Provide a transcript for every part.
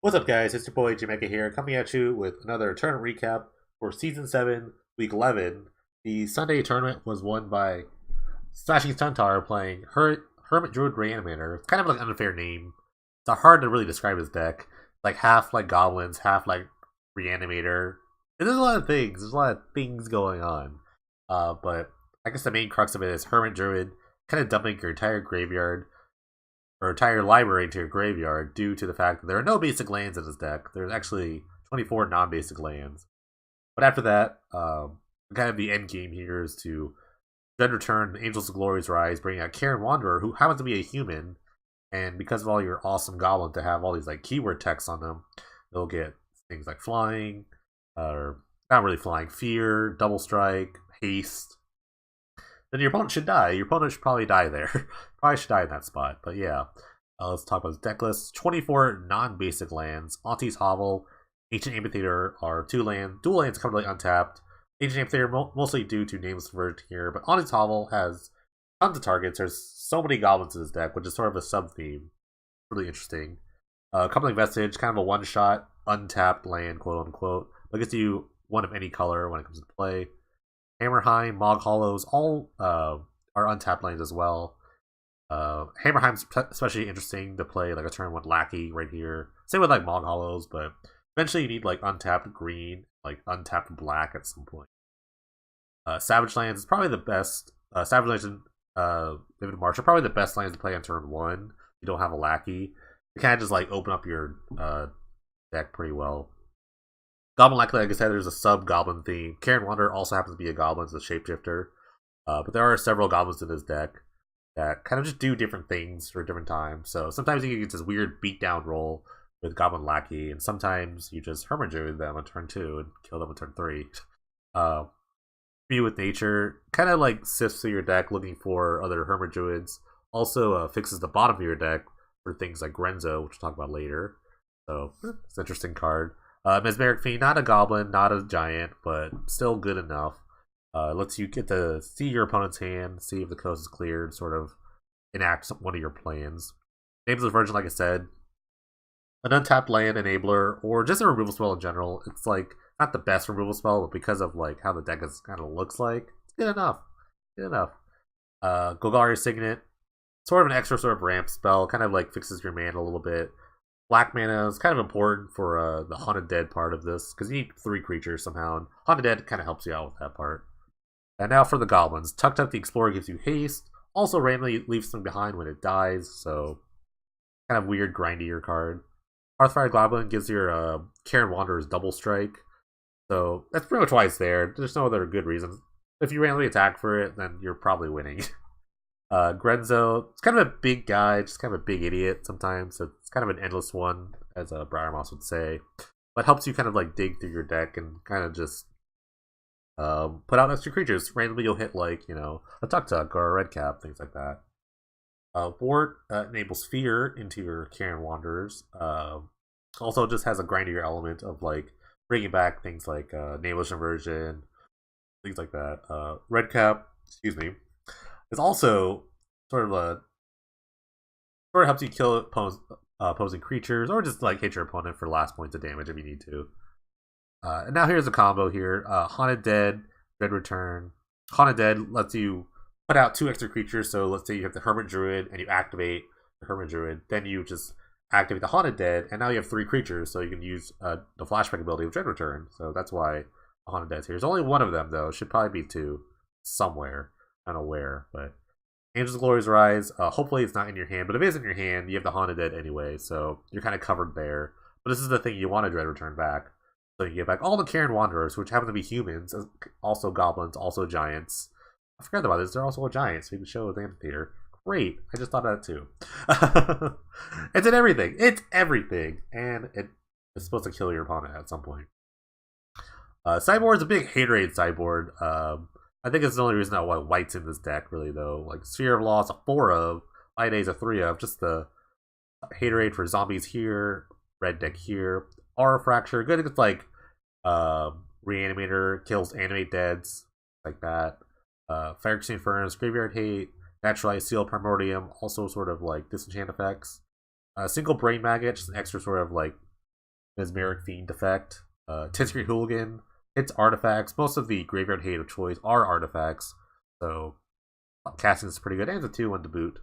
What's up, guys? It's your boy Jamaica here, coming at you with another tournament recap for Season 7, Week 11. The Sunday tournament was won by Slashing Centaur playing Hermit Druid Reanimator. It's kind of like an unfair name. It's hard to really describe his deck. Like half like goblins, half like Reanimator. And there's a lot of things. There's a lot of things going on. But I guess the main crux of it is Hermit Druid kind of dumping your entire graveyard or entire library into your graveyard due to the fact that there are no basic lands in his deck. There's actually 24 non-basic lands. But after that, kind of the end game here is to then return Angels of Glory's Rise, bringing out Karen Wanderer, who happens to be a human, and because of all your awesome goblins to have all these like keyword text on them, they'll get things like flying, or not really flying, fear, double strike, haste. Then your opponent should die. Your opponent should probably die there. Probably should die in that spot. But yeah, let's talk about his deck list. 24 non-basic lands. Auntie's Hovel, Ancient Amphitheater are 2 lands. Dual lands completely untapped. Ancient Amphitheater mostly due to nameless version here, but Auntie's Hovel has tons of targets. There's so many goblins in his deck, which is sort of a sub-theme. Really interesting. Coupling Vestige, kind of a one-shot, untapped land, quote-unquote. But gets you one of any color when it comes to play. Hammerheim, Mog Hollows, all are untapped lanes as well. Hammerheim's especially interesting to play like a turn 1 Lackey right here. Same with like Mog Hollows, but eventually you need like untapped green, like untapped black at some point. Savage Lands is probably the best. Savage Lands and Vivid March are probably the best lands to play on turn 1. You don't have a Lackey. You kind of just like open up your deck pretty well. Goblin Lackey, like I said, there's a sub-goblin theme. Karen Wanderer also happens to be a goblin, it's a shapeshifter. But there are several goblins in his deck that kind of just do different things for different times. So sometimes you get this weird beatdown roll with Goblin Lackey, and sometimes you just Hermit Druid them on turn 2 and kill them on turn 3. Be with Nature kind of like sifts through your deck looking for other Hermit Druids. Also fixes the bottom of your deck for things like Grenzo, which we'll talk about later. So it's an interesting card. Mesmeric Fiend, not a goblin, not a giant, but still good enough. Lets you get to see your opponent's hand, see if the coast is cleared, sort of enact one of your plans. Nameless Version, like I said, an untapped land enabler, or just a removal spell in general. It's like not the best removal spell, but because of like how the deck is kind of looks like, it's good enough. Good enough. Golgari Signet, sort of an extra sort of ramp spell, kind of like fixes your mana a little bit. Black mana is kind of important for the Haunted Dead part of this, because you need 3 creatures somehow, and Haunted Dead kind of helps you out with that part. And now for the goblins. Tucked Up the Explorer gives you haste, also randomly leaves something behind when it dies, so kind of weird grindier card. Hearthfire Goblin gives your Karen Wanderer's double strike, so that's pretty much why it's there. There's no other good reasons. If you randomly attack for it, then you're probably winning. Grenzo, it's kind of a big guy, just kind of a big idiot sometimes, so it's kind of an endless one, as Briar Moss would say. But helps you kind of like dig through your deck and kind of just put out extra creatures. Randomly you'll hit like, you know, a Tuk-Tuk or a Red Cap, things like that. Ward enables Fear into your Karen Wanderers. Also just has a grindier element of like bringing back things like Nameless Inversion, things like that. Red Cap, excuse me, is also sort of helps you kill opposing creatures, or just like hit your opponent for last points of damage if you need to. And now here's a combo here: Haunted Dead, Dread Return. Haunted Dead lets you put out 2 extra creatures. So let's say you have the Hermit Druid and you activate the Hermit Druid, then you just activate the Haunted Dead, and now you have 3 creatures. So you can use the flashback ability of Dread Return. So that's why Haunted Dead's here. There's only one of them though. Should probably be 2 somewhere. I don't know where, but Angels of Glory's Rise. Hopefully it's not in your hand, but if it is in your hand, you have the Haunted Dead anyway, so you're kind of covered there. But this is the thing you want to Dread Return back. So you get back all the Karen Wanderers, which happen to be humans, also goblins, also giants. I forgot about this. They're also a giant, so you can show the amphitheater. Great. I just thought of that too. It's in everything. It's everything. And it is supposed to kill your opponent at some point. Sideboard is a big haterade sideboard. I think it's the only reason why White's in this deck, really, though. Like, Sphere of Loss, a 4 of, Light A's a 3 of, just the haterade for zombies here, red deck here. Aura Fracture, good against, like, Reanimator, kills Animate Deads, like that. Phyrexian Furnace, Graveyard Hate, Naturalized Seal, Primordium, also sort of, like, disenchant effects. Single Brain Maggot, just an extra sort of, like, Mesmeric Fiend effect. Tinscreen Hooligan hits artifacts. Most of the Graveyard Hate of choice are artifacts, so casting is pretty good, and it's a 2-1 to boot.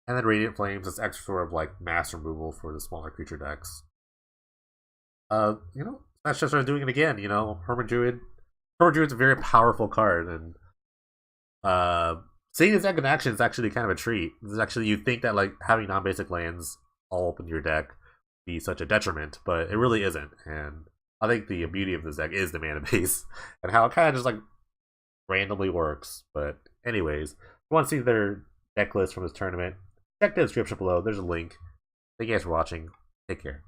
And then Radiant Flames is extra sort of like mass removal for the smaller creature decks. Smash just started doing it again. Hermit Druid. Hermit Druid's a very powerful card, and seeing his deck in action is actually kind of a treat. This is actually, you think that like having non-basic lands all open your deck be such a detriment, but it really isn't. And I think the beauty of this deck is the mana base and how it kind of just like randomly works. But anyways, if you want to see their deck list from this tournament, check the description below. There's a link. Thank you guys for watching. Take care.